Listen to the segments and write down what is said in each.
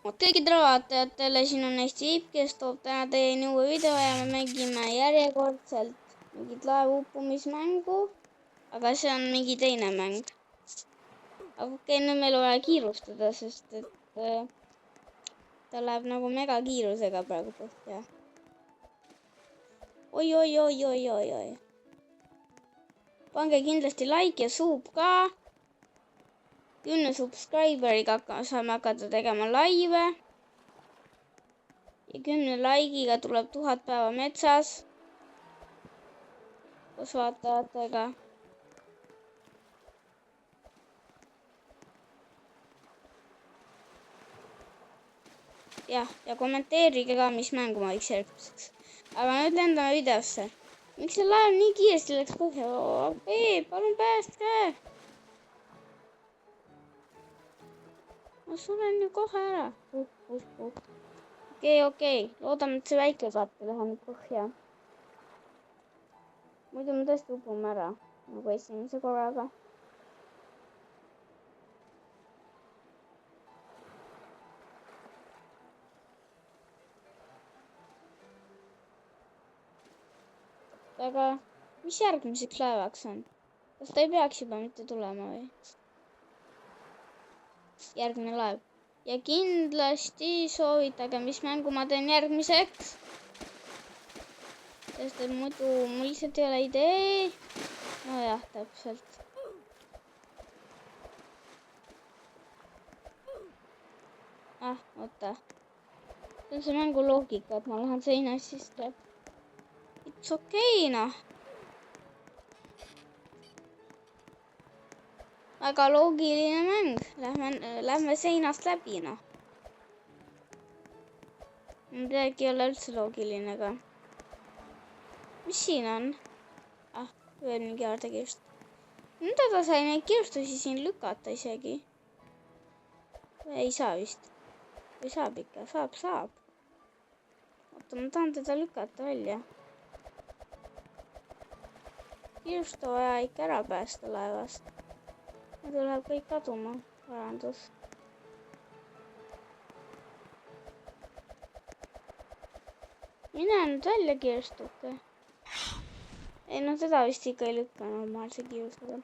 Kõigile tere vaatajatele, siin on Eesti Iip, kes toob täna teieni uue video ja me mängime järjekordselt mingit laeva uppumismängu, aga see on mingi teine mäng. Aga okei, nüüd meil on vaja kiirustada, sest et ta läheb nagu mega kiirusega praegu põhja. Oi. Pange kindlasti like ja sub ka. 10 subscriberiga saame hakata tegema laive. Ja 10 like'iga tuleb 1000 päeva metsas. Koos vaatajatega. Ja kommenteerige ka, mis mängu ma võiks järgmiseks. Aga nüüd lendame videosse. Miks see laev nii kiiresti läks põhja? Palun päästke! Ma suren ju kohe ära. Okei. Loodame, et see väike katt ei lähe nüüd põhja. Muidu me tõesti upume ära, nagu esimese korraga. Aga mis järgmiseks laevaks on? Kas ta ei peaks juba mitte tulema või? Järgmine laev. Ja kindlasti soovitage, mis mängu ma teen järgmiseks. Sest et muidu mul lihtsalt ei ole idee. Nojah, täpselt. Oota. See on see mängu loogika, et ma lähen seinast, siis tuleb. It's okei, noh. Väga loogiline mäng. Lähme seinast läbi, noh. Midagi ei ole üldse loogiline, aga. Mis siin on? Veel mingi aardekirst. Mida ta sai neid kirstusi siin lükata isegi? Ei saa vist. Või saab ikka? Saab. Oota, ma tahan teda lükata välja. Kirstu vaja ikka ära päästa laevast. Muidu läheb kõik kaduma, parandus. Mine nüüd välja kirstuke. Ei, no teda vist ikka ei lükka normaalse kiirusega.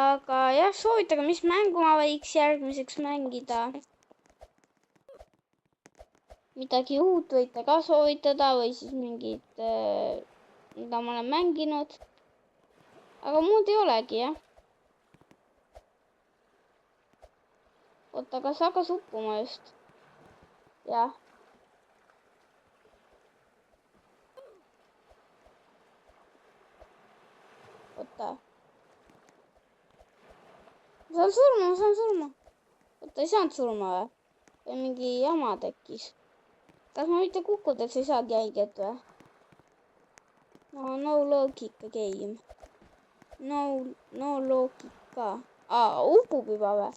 Aga jah, soovitage, mis mängu ma võiks järgmiseks mängida. Midagi uut võite ka soovitada või siis mingid, mida ma olen mänginud. Aga muud ei olegi, jah. Oota, kas hakkas uppuma just? Jah. Oota. Ma saan surma. Oota, ei saanud surma või? Või mingi jama tekkis. Kas ma mitte kukkudeks ei saagi haiget või? No loogika game. No loogika. Upub juba või?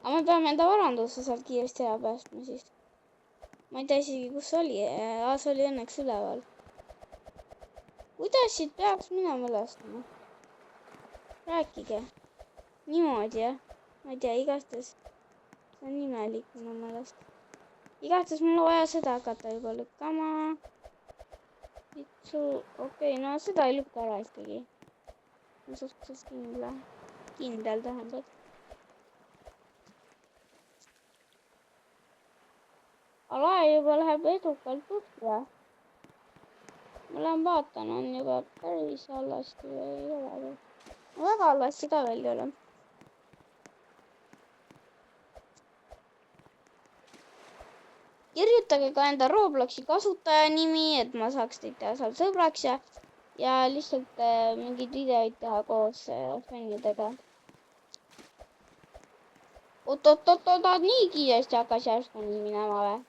Aga me peame enda varandusse sealt kiiresti ära päästma siis. Ma ei tea isegi, kus oli. See oli õnneks üleval. Kuidas siit peaks minema ülestama? Rääkige. Niimoodi, jah. Ma ei tea, igastahes. See on imelik minu meelest. Igastahes mul on vaja seda hakata juba lükkama. Okei, no seda ei lükka ära ikkagi. Ma suhteliselt kindel tähendab. Laev juba läheb edukalt põhja. Ma lähen vaatan, on juba päris halvasti või ei ole või? No väga halvasti ka veel ei ole. Kirjutage ka enda Robloxi kasutaja nimi, et ma saaks teid teha seal sõbraks ja lihtsalt mingeid videoid teha koos fännidega. Oot, nii kiiresti hakkas järsku nii minema või?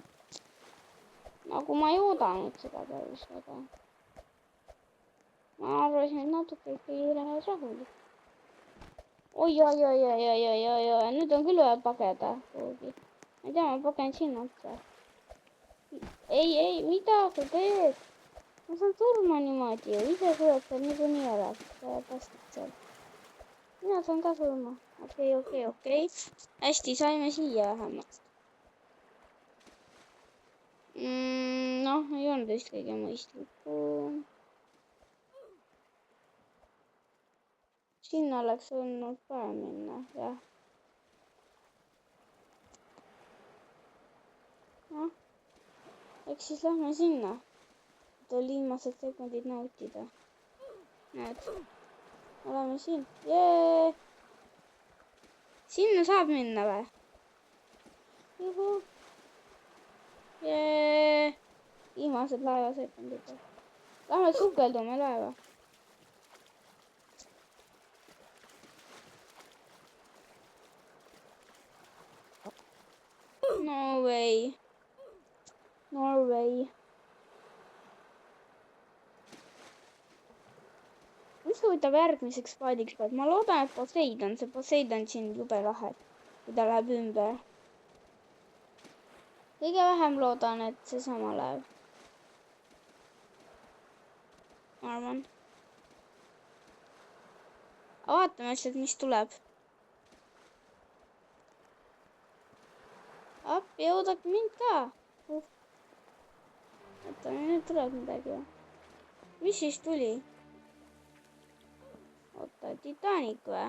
Nagu ma ei oodanud seda päris väga. Ma arvasin, et natuke ikkagi lähevad rahulik. Oi, nüüd on küll vaja pageda kuhugi. Ma ei tea, ma pagen sinna otsa. Ei, mida sa teed? Ma saan surma niimoodi ju, ise sured seal niikuinii ära. Sa päästad seal. Mina saan ka surma. Okei. Hästi, saime siia vähemalt. 13 kõige mõistlikum. Sinna oleks olnud parem minna, jah. noh, eks siis lähme sinna. et oli viimased sekundid nautida. näed, oleme siin. Jee! Sinna saab minna või? Juhu! Jee! Viimased laevasekundid. Lähme sukeldume laeva. No way. No way. mis võtab järgmiseks paadiks? Ma loodan, et Poseidon. See Poseidon siin jube lahe, kui ta läheb ümber. Kõige vähem loodan, et seesama läheb. Ma arvan. Vaatame lihtsalt, mis tuleb. Appi, oodake mind ka. Oota, nüüd tuleb midagi. Mis siis tuli? Oota, Titanic või?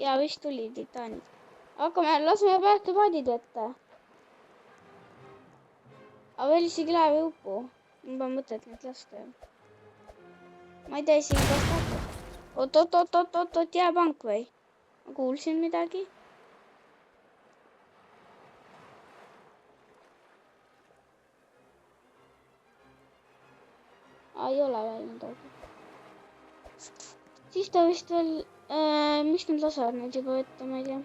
Jaa, vist tuli Titanic. Hakkame, laseme päästepaadid vette. Aga veel isegi laev ei upu. Ma pean mõtet neid lasta. Ma ei tea isegi, kas tahta. Oot, jääpank või? Ma kuulsin midagi. Ei ole veel midagi. Siis ta vist veel, mis nad lasevad neid juba võtta, ma ei tea.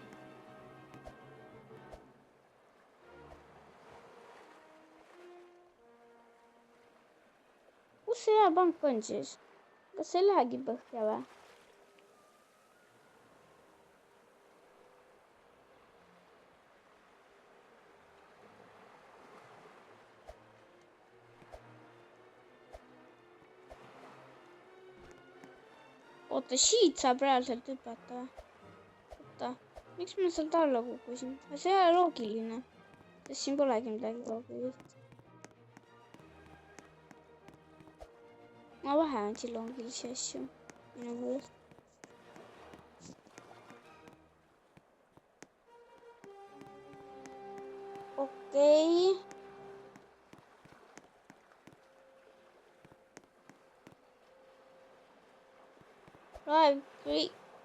Kus see jääpank on siis? Kas see lähegi põhja või? Oota, siit saab reaalselt hüpata. Oota, miks ma sealt alla kukkusin? See ei ole loogiline. Sest siin polegi midagi loogilist. Ma vähe on siin loogilisi asju. Minu meelest. Okei. Laev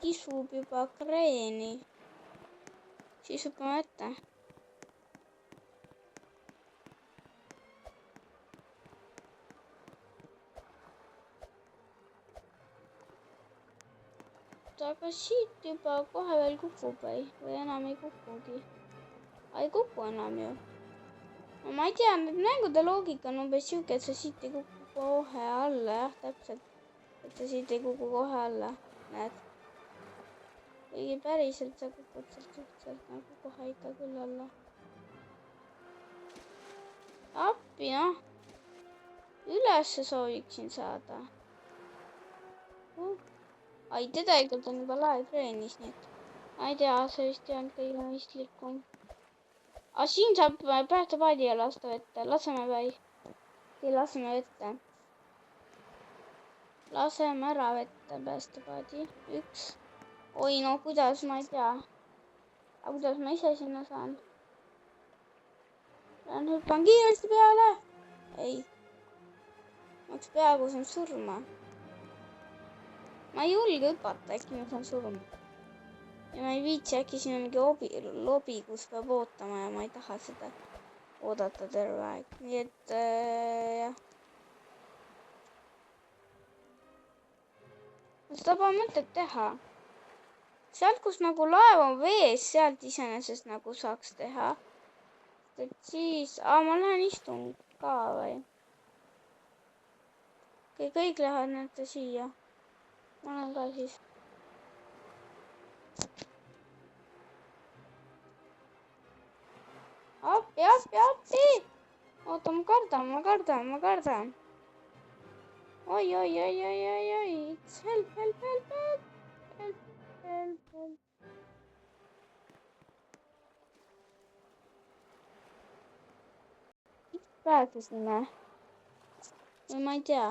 kisub juba kreeni. Siis hüppame ette. Aga siit juba kohe veel kukub või enam ei kukugi. Ei kuku enam ju. No, ma ei tea, need mängude loogika on umbes siuke, et sa siit ei kuku kohe alla, jah, täpselt. Et sa siit ei kuku kohe alla, näed. Kuigi päriselt sa kukud sealt suhteliselt nagu kohe ikka küll alla. Appi, noh. Ülesse sooviksin saada. Ai, tegelikult on juba laev kreenis, nii et ma ei tea, see vist ei olnud kõige mõistlikum. Aga siin saab päästepaadi ja lasta vette. Laseme või? Laseme vette. Laseme ära vette päästepaadi. Üks. Oi, no kuidas, ma ei tea. Aga kuidas ma ise sinna saan? Lähen hüppan kiiresti peale. Ei. Ma oleks peaaegu saan surma. Ma ei julge hüpata, äkki ma saan surma. Ja ma ei viitsi, äkki siin on mingi lobi, kus peab ootama ja ma ei taha seda oodata terve aeg. Nii et, jah. Seda pole mõtet teha. Sealt, kus nagu laev on vees, sealt iseenesest nagu saaks teha. Et siis, ma lähen istun ka või? Kõik lähevad näete siia. Ma olen ka siis. Appi! Oota, ma kardan. Oi. It's help. pääsesime. Või ma ei tea.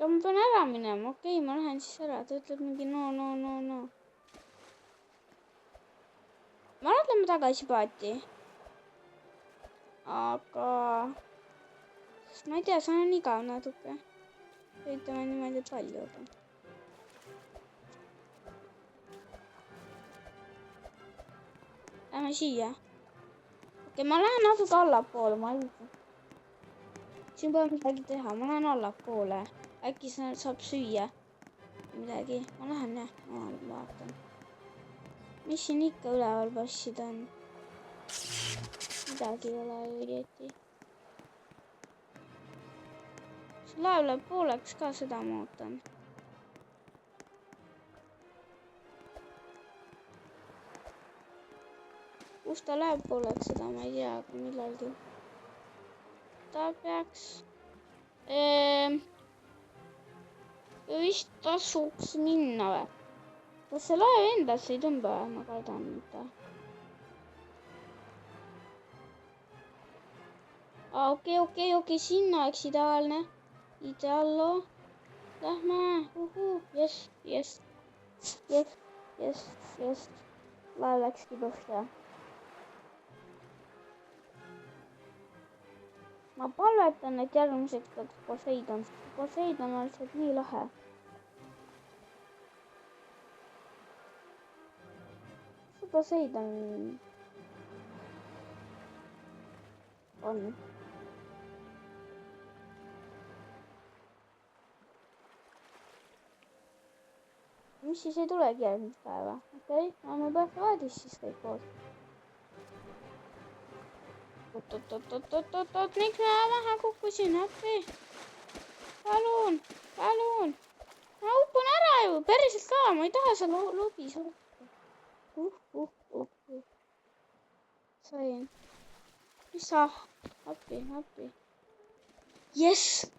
aga ma pean ära minema. Okei, ma lähen siis ära. Ta ütleb mingi no. ma lähen tagasi paati. aga... sest ma ei tea, see on igav natuke. üritame niimoodi palju juba. Lähme siia. okei, ma lähen natuke allapoole, ma ei tea. siin pole midagi teha, ma lähen allapoole. äkki saab süüa midagi. ma lähen jah, ma vaatan. mis siin ikka üleval passida on? midagi ei ole õieti. see laev läheb pooleks ka, seda ma ootan. kus ta läheb pooleks, seda ma ei tea, aga millalgi. ta peaks... vist tasuks minna või? kas see laev endasse ei tõmba? ma kardan seda. okei, sinna oleks ideaalne. Ideaallo. Lähme. Yes. Laev läkski põhja. ma palvetan, et järgmiseks peaks Poseidon. Poseidon on lihtsalt nii lahe. mis see Poseidon on? mis siis ei tulegi järgmist päeva? okei, me päästevaadis siis kõik koos. oot, miks ma maha kukkusin, appi? palun. ma upun ära ju, päriselt ka, ma ei taha seal lobis olla. sain. mis sa? appi. Jess!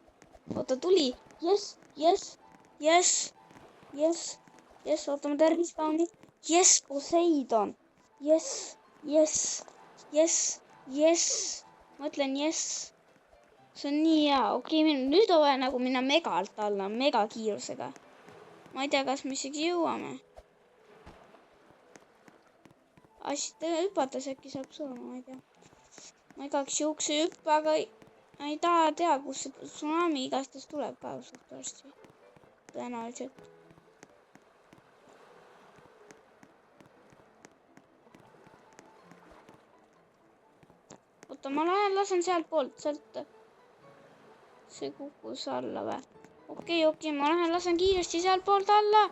oota, tuli. Jess, oota, ma tervist tauni. Jess, Poseidon. Jess. mõtlen jess. see on nii hea. okei, nüüd on vaja nagu minna megalt alla, megakiirusega. ma ei tea, kas me isegi jõuame. siit hüpates äkki saab surma, ma ei tea. ma igaks juhuks ei hüppa, aga ma ei taha tea, kus see tsunami igastahes tuleb ka suht varsti. tõenäoliselt. oota, ma lasen sealtpoolt, sealt. see kukkus alla või? okei, ma lasen kiiresti sealtpoolt alla.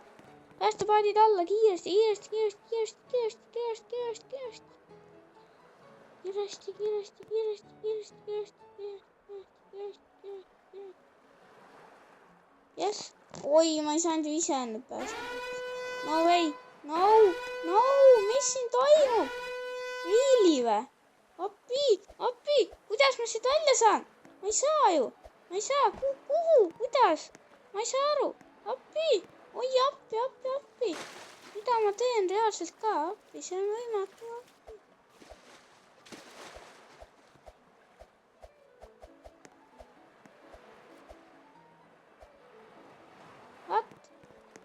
päästepaadid alla, kiiresti. Jess. oi, ma ei saanud ju ise ennast päästa. No way. No, mis siin toimub? Really või? appi, kuidas ma siit välja saan? ma ei saa ju. Kuhu, kuidas? ma ei saa aru. appi, oi appi. mida ma teen reaalselt ka? appi, see on võimatu.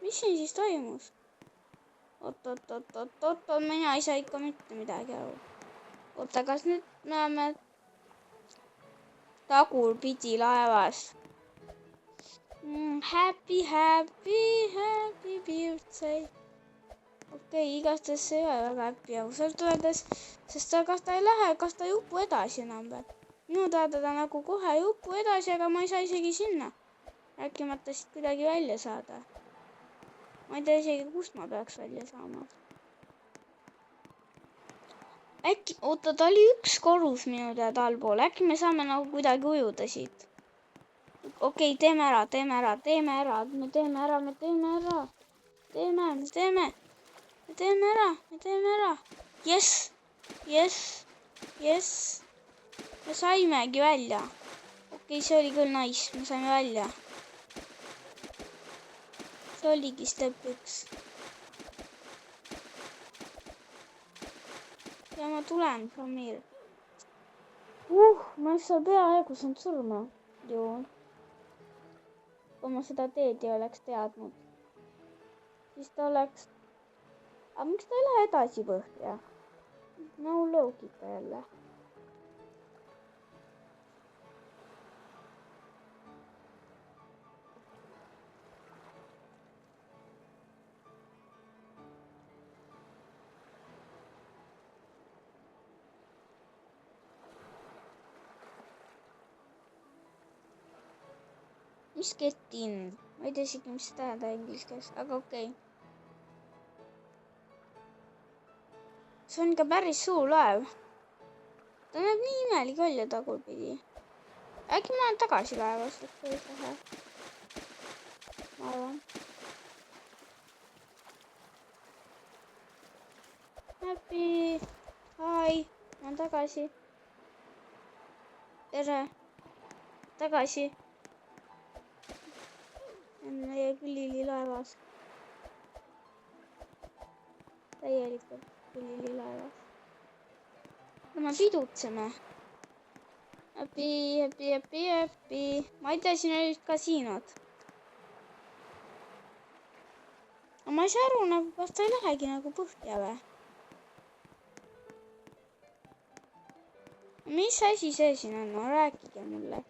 mis siin siis toimus? oot, mina ei saa ikka mitte midagi aru. oota, kas nüüd me oleme tagurpidi laevas? Happy birthday. okei, igastahes see ei ole väga happy ausalt öeldes, sest kas ta ei lähe, kas ta ei upu edasi enam või? minu teada ta nagu kohe ei upu edasi, aga ma ei saa isegi sinna. rääkimata siit kuidagi välja saada. ma ei tea isegi, kust ma peaks välja saama. äkki, oota, ta oli üks korrus minu teada allpool. äkki me saame nagu kuidagi ujuda siit. okei, teeme ära. Jess. me saimegi välja. okei, see oli küll nice, me saime välja. see oligi step 1. ja ma tulen, Ramir. Ma ei saa peaaegu saanud surma ju. Kui ma seda teed ei oleks teadnud, siis ta oleks... Aga miks ta ei lähe edasi põhja? No loogika jälle. Mis get in? Ma ei tea isegi, mis see tähendab inglise keeles, aga okei. See on ikka päris suur laev. Ta näeb nii imelik välja tagurpidi. Äkki ma olen tagasi laevas, et see ei lähe. Ma arvan. Happy. Hi. Ma olen tagasi. Tere. Tagasi. On meie külililaevas. Täielikult külililaevas. Me pidutseme. Happy. Ma ei tea, siin olid kasiinod. Aga ma ei saa aru, nagu kas ta ei lähegi nagu põhja või? Mis asi see siin on? No rääkige mulle.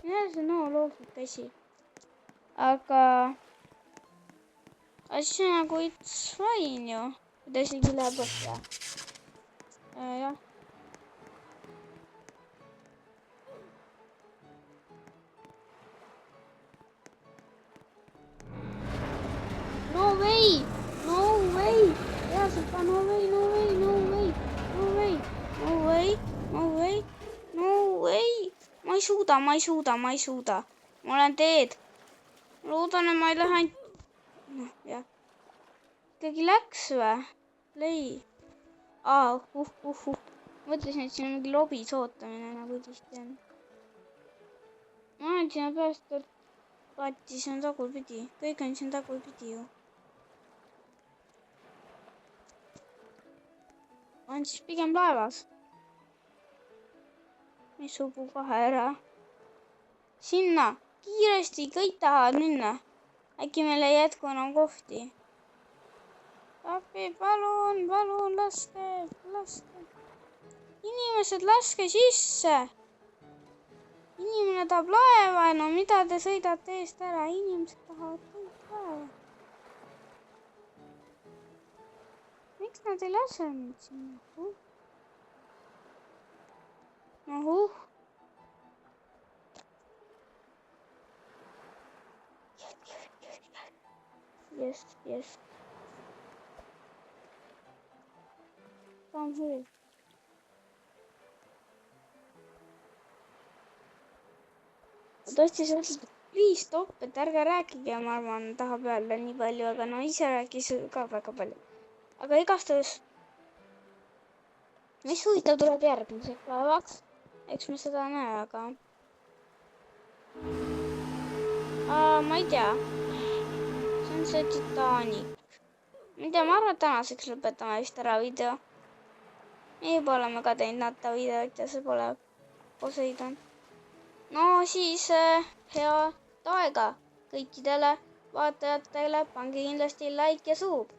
Jah, see on loogika asi. Aga asi nagu it's fine ju. Kui ta isegi läheb põhja. Jah. No way. Reaalselt ka no way. Ma ei suuda. Ma olen teed. Loodan, et ma ei lähe ainult... Noh, jah. Ikkagi läks või? Lõi. Mõtlesin, et siin on mingi lobis ootamine, nagu tihti on. Ma olen sinna päästnud. Vaati, see on tagurpidi. Kõik on siin tagurpidi ju. On siis pigem laevas. Mis subu kohe ära. Sinna. Kiiresti kõik tahavad minna. Äkki meil ei jätku enam kohti. Appi, palun, laske. Inimesed, laske sisse. Inimene tahab laeva. No mida te sõidate eest ära? Inimesed tahavad kõik laeva. Miks nad ei lase mind sinna? Yes. Come here. Tõesti sealt, please stop, et ärge rääkige, ma arvan, tahab öelda nii palju, aga no ise rääkis ka väga palju. Aga igastahes, mis huvitav tuleb järgmiseks päevaks? Eks me seda näe, aga... ma ei tea. See on see Titanic. Ma ei tea, ma arvan, et tänaseks lõpetame vist ära video. Me juba oleme ka teinud Natta videot ja see pole Poseidon. No siis head aega kõikidele vaatajatele. Pange kindlasti like ja sub.